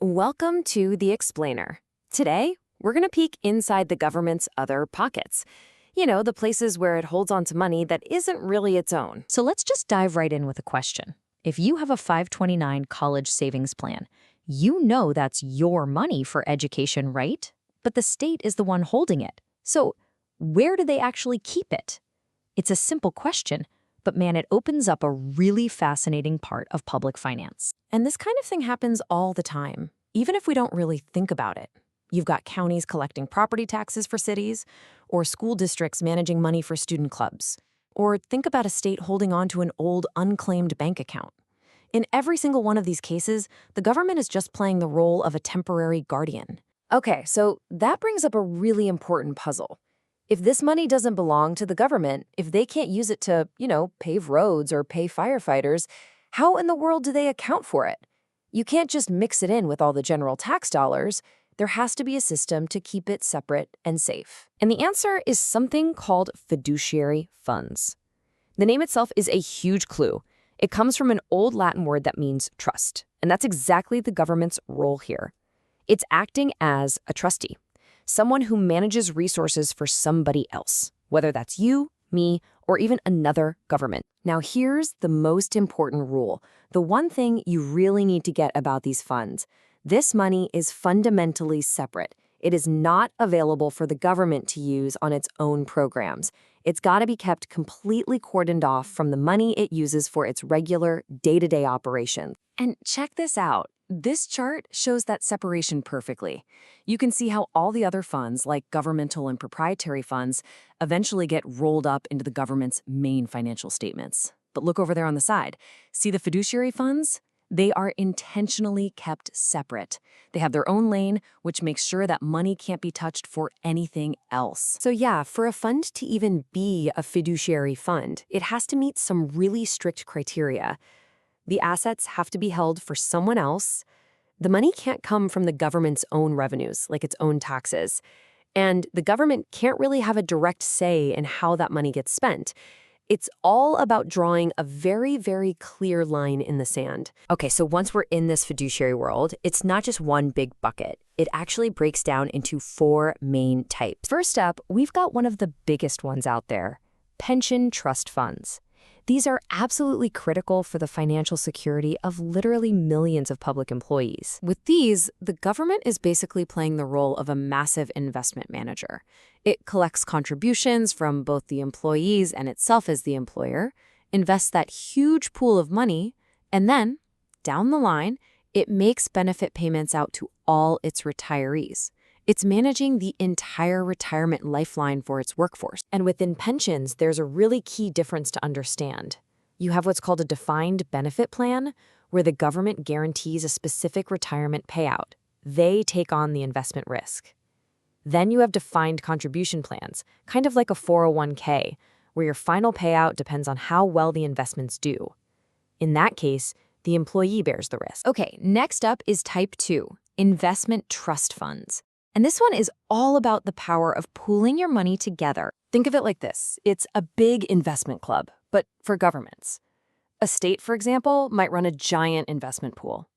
Welcome to The Explainer. Today, we're going to peek inside the government's other pockets. You know, the places where it holds on to money that isn't really its own. So let's just dive right in with a question. If you have a 529 college savings plan, you know that's your money for education, right? But the state is the one holding it. So where do they actually keep it? It's a simple question, but man, it opens up a really fascinating part of public finance. And this kind of thing happens all the time, even if we don't really think about it. You've got counties collecting property taxes for cities, or school districts managing money for student clubs. Or think about a state holding on to an old, unclaimed bank account. In every single one of these cases, the government is just playing the role of a temporary guardian. Okay, so that brings up a really important puzzle. If this money doesn't belong to the government, if they can't use it to, pave roads or pay firefighters, how in the world do they account for it? You can't just mix it in with all the general tax dollars. There has to be a system to keep it separate and safe. And the answer is something called fiduciary funds. The name itself is a huge clue. It comes from an old Latin word that means trust, and that's exactly the government's role here. It's acting as a trustee, someone who manages resources for somebody else, whether that's you, me, or even another government. Now, here's the most important rule, the one thing you really need to get about these funds. This money is fundamentally separate. It is not available for the government to use on its own programs. It's got to be kept completely cordoned off from the money it uses for its regular day-to-day operations. And check this out. This chart shows that separation perfectly. You can see how all the other funds, like governmental and proprietary funds, eventually get rolled up into the government's main financial statements. But look over there on the side. See the fiduciary funds? They are intentionally kept separate. They have their own lane, which makes sure that money can't be touched for anything else. So yeah, for a fund to even be a fiduciary fund, it has to meet some really strict criteria. The assets have to be held for someone else. The money can't come from the government's own revenues, like its own taxes. And the government can't really have a direct say in how that money gets spent. It's all about drawing a very, very clear line in the sand. Okay, so once we're in this fiduciary world, it's not just one big bucket. It actually breaks down into 4 main types. First up, we've got one of the biggest ones out there, pension trust funds. These are absolutely critical for the financial security of literally millions of public employees. With these, the government is basically playing the role of a massive investment manager. It collects contributions from both the employees and itself as the employer, invests that huge pool of money, and then, down the line, it makes benefit payments out to all its retirees. It's managing the entire retirement lifeline for its workforce. And within pensions, there's a really key difference to understand. You have what's called a defined benefit plan, where the government guarantees a specific retirement payout. They take on the investment risk. Then you have defined contribution plans, kind of like a 401k, where your final payout depends on how well the investments do. In that case, the employee bears the risk. Okay, next up is type 2, investment trust funds. And this one is all about the power of pooling your money together. Think of it like this. It's a big investment club, but for governments. A state, for example, might run a giant investment pool.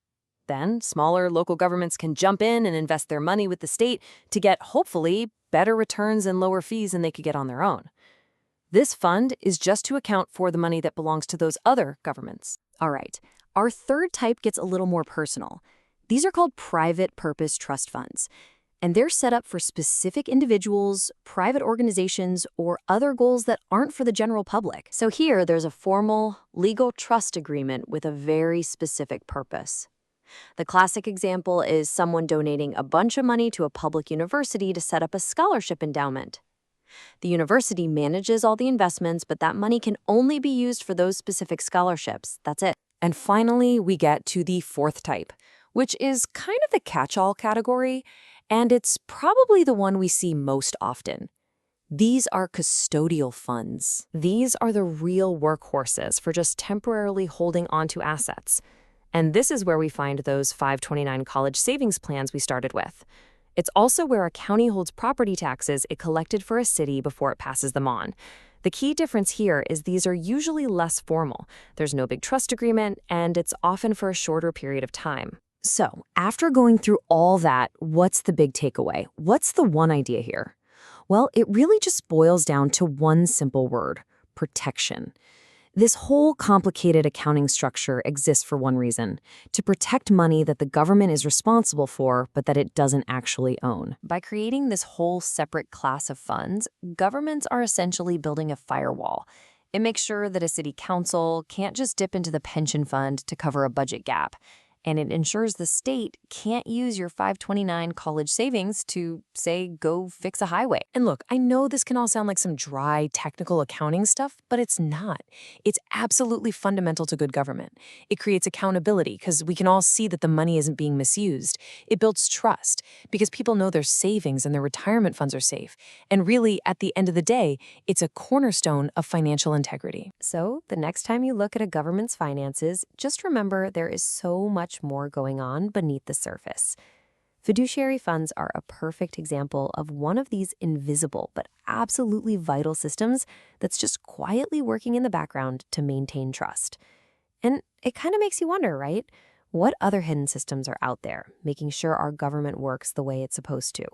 Then smaller local governments can jump in and invest their money with the state to get, hopefully, better returns and lower fees than they could get on their own. This fund is just to account for the money that belongs to those other governments. All right, our third type gets a little more personal. These are called private purpose trust funds. And they're set up for specific individuals, private organizations, or other goals that aren't for the general public. So here, there's a formal, legal trust agreement with a very specific purpose. The classic example is someone donating a bunch of money to a public university to set up a scholarship endowment. The university manages all the investments, but that money can only be used for those specific scholarships. That's it. And finally, we get to the fourth type, which is kind of the catch-all category, and it's probably the one we see most often. These are custodial funds. These are the real workhorses for just temporarily holding onto assets. And this is where we find those 529 college savings plans we started with. It's also where a county holds property taxes it collected for a city before it passes them on. The key difference here is these are usually less formal. There's no big trust agreement, and it's often for a shorter period of time. So, after going through all that, what's the big takeaway? What's the one idea here? Well, it really just boils down to one simple word: protection. This whole complicated accounting structure exists for one reason: to protect money that the government is responsible for, but that it doesn't actually own. By creating this whole separate class of funds, governments are essentially building a firewall. It makes sure that a city council can't just dip into the pension fund to cover a budget gap. And it ensures the state can't use your 529 college savings to, say, go fix a highway. And look, I know this can all sound like some dry, technical accounting stuff, but it's not. It's absolutely fundamental to good government. It creates accountability because we can all see that the money isn't being misused. It builds trust because people know their savings and their retirement funds are safe. And really, at the end of the day, it's a cornerstone of financial integrity. So, the next time you look at a government's finances, just remember there is so much more going on beneath the surface. Fiduciary funds are a perfect example of one of these invisible but absolutely vital systems that's just quietly working in the background to maintain trust. And it kind of makes you wonder, right? What other hidden systems are out there, making sure our government works the way it's supposed to?